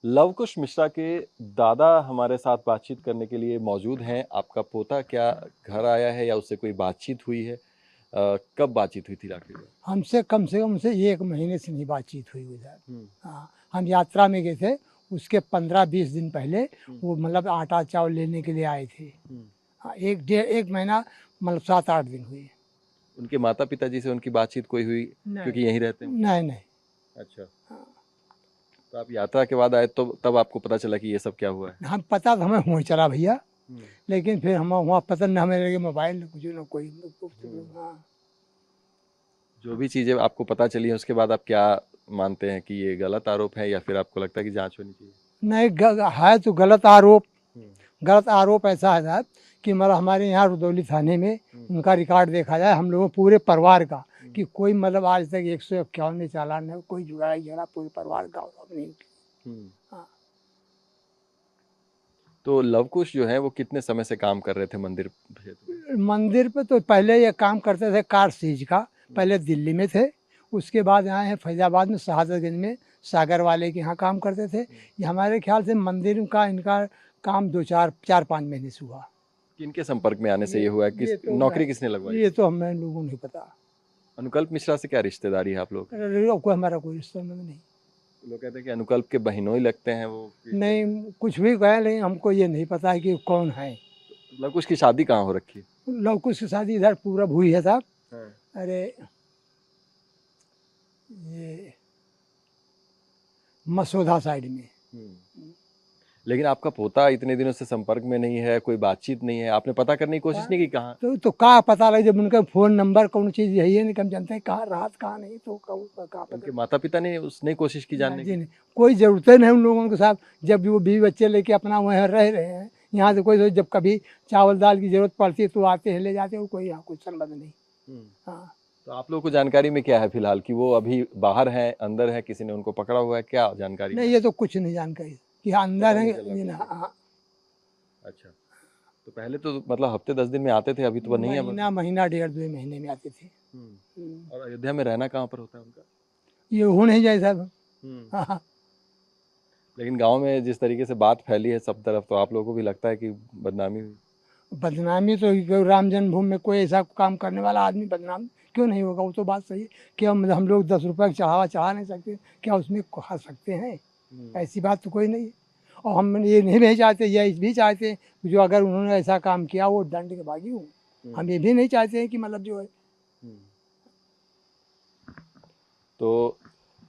लवकुश मिश्रा के दादा हमारे साथ बातचीत करने के लिए मौजूद हैं। आपका पोता क्या घर आया है या उससे कोई बातचीत हुई है? कब बातचीत हुई थी आखिर में? हमसे कम से कम से 1 महीने से नहीं बातचीत हुई उधर। हुँ, हाँ, हम यात्रा में गए थे, उसके 15-20 दिन पहले हुँ, वो मतलब आटा चावल लेने के लिए आए थे। हुँ। हाँ, 1 महीना मतलब 7-8 दिन हुए। उनके माता-पिता जी से उनकी बातचीत कोई हुई? नहीं, क्योंकि यहीं रहते हैं वो? नहीं, नहीं। अच्छा, हाँ, तो आप यात्रा के बाद आए तो तब आपको पता चला कि ये सब क्या हुआ है? हम पता तो हमें हुआ चला भैया, हुँ, लेकिन फिर हम वहाँ पता न हमें लगे मोबाइल न कुछ न कोई। हुँ। हाँ, जो भी चीज़ें आपको पता चली हैं उसके बाद आप क्या मानते हैं कि ये गलत आरोप है या फिर आपको लगता है कि जाँच होनी चाहिए? नहीं है तो गलत आरोप। हुँ, गलत आरोप ऐसा है साहब कि मतलब हमारे यहाँ रुदौली थाने में हुँ, उनका रिकॉर्ड देखा जाए हम लोगों पूरे परिवार का, हुँ, कि कोई मतलब आज तक 151 में चालान है, कोई लड़ाई झगड़ा पूरे परिवार का नहीं। हुँ। हाँ, तो लवकुश जो है वो कितने समय से काम कर रहे थे मंदिर क्षेत्र में? मंदिर पे तो पहले ये काम करते थे कार सीज का, हुँ, पहले दिल्ली में थे, उसके बाद यहाँ है फैजाबाद में शहादतगंज में सागर वाले के यहाँ काम करते थे। हुँ। ये हमारे ख्याल से मंदिर का इनका काम 2-4-5 महीने से हुआ। किनके संपर्क में आने से ये ये हुआ है? किस ये तो मैं नौकरी किसने लगवाई ये थी? तो हमें लोगों को नहीं पता। अनुकल्प मिश्रा से क्या रिश्तेदारी है आप लोग की? अरे कोई हमारा कोई रिश्ता नहीं। लोग कहते हैं कि अनुकल्प के बहनोई लगते हैं वो कि क्या? नहीं, कुछ भी कहें लेकिन हमको ये नहीं पता है कि कौन है। लवकुश की शादी कहाँ हो रखी है? लवकुश की शादी इधर पूरब हुई है साहब। हाँ। अरे ये मसौदा साइड में। हम्म। लेकिन आपका पोता इतने दिनों से संपर्क में नहीं है, कोई बातचीत नहीं है, आपने पता करने की कोशिश नहीं की कहाँ? तो कहाँ पता लगे जब उनका फोन नंबर कौन चीज़ यही है नहीं, हम जानते हैं कहाँ रात कहाँ नहीं, तो कहाँ उनके पता। माता पिता ने उसने कोशिश की जानने जी की? नहीं, कोई ज़रूरत नहीं उन लोगों के साथ। जब वो बीवी बच्चे लेके अपना वहाँ रह रहे हैं, यहाँ से कोई जब कभी चावल दाल की ज़रूरत पड़ती है तो आते हैं ले जाते हैं, कोई यहाँ कुछ संबंध नहीं। हम्म। हाँ, तो आप लोगों को जानकारी में क्या है फिलहाल कि वो अभी बाहर हैं, अंदर है, किसी ने उनको पकड़ा हुआ है, क्या जानकारी में नहीं है? ये तो कुछ नहीं जानकारी कि अंदर पता है नहीं चला ये कुछ ना। भी। हाँ, अच्छा, तो पहले तो मतलब हफ्ते 10 दिन में आते थे, अभी तो वो नहीं है बस। महीना 1.5-2 महीने में आते थे। और अयोध्या में रहना कहाँ पर होता है उनका? ये हो नहीं जाए साहब। हम्म। हाँ, हाँ। लेकिन गांव में जिस तरीके से बात फैली है सब तरफ, तो आप लोगों को भी लगता है कि बदनामी हुई? बदनामी तो राम जन्मभूमि में कोई ऐसा काम करने वाला आदमी बदनाम क्यों नहीं होगा? वो तो बात सही है कि हम लोग 10 रुपये का चढ़ावा चढ़ा नहीं सकते, क्या उसमें खा सकते हैं? हम्म, ऐसी बात तो कोई नहीं है। और हम ये नहीं चाहते, या इस भी चाहते हैं कि जो अगर उन्होंने ऐसा काम किया वो दंड के भागी हूँ। हम्म, हम ये भी नहीं चाहते हैं कि मतलब जो है। हम्म। तो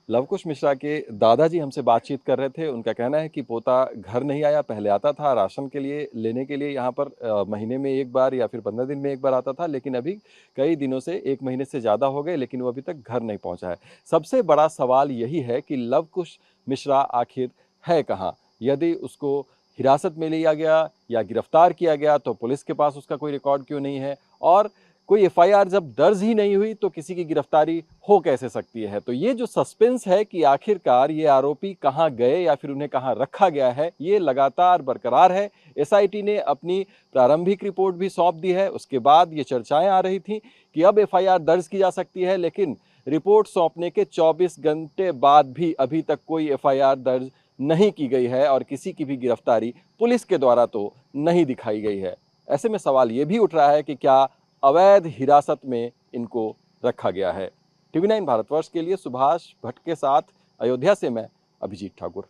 लवकुश मिश्रा के दादाजी हमसे बातचीत कर रहे थे। उनका कहना है कि पोता घर नहीं आया, पहले आता था राशन के लिए लेने के लिए यहाँ पर महीने में एक बार या फिर 15 दिन में एक बार आता था, लेकिन अभी कई दिनों से 1 महीने से ज़्यादा हो गए, लेकिन वो अभी तक घर नहीं पहुँचा है। सबसे बड़ा सवाल यही है कि लवकुश मिश्रा आखिर है कहाँ? यदि उसको हिरासत में लिया गया या गिरफ्तार किया गया तो पुलिस के पास उसका कोई रिकॉर्ड क्यों नहीं है? और कोई एफआईआर जब दर्ज ही नहीं हुई तो किसी की गिरफ्तारी हो कैसे सकती है? तो ये जो सस्पेंस है कि आखिरकार ये आरोपी कहां गए या फिर उन्हें कहां रखा गया है, ये लगातार बरकरार है। एसआईटी ने अपनी प्रारंभिक रिपोर्ट भी सौंप दी है। उसके बाद ये चर्चाएं आ रही थी कि अब एफआईआर दर्ज की जा सकती है, लेकिन रिपोर्ट सौंपने के 24 घंटे बाद भी अभी तक कोई एफआईआर दर्ज नहीं की गई है और किसी की भी गिरफ्तारी पुलिस के द्वारा तो नहीं दिखाई गई है। ऐसे में सवाल ये भी उठ रहा है कि क्या अवैध हिरासत में इनको रखा गया है? टीवी 9 भारतवर्ष के लिए सुभाष भट्ट के साथ अयोध्या से मैं अभिजीत ठाकुर।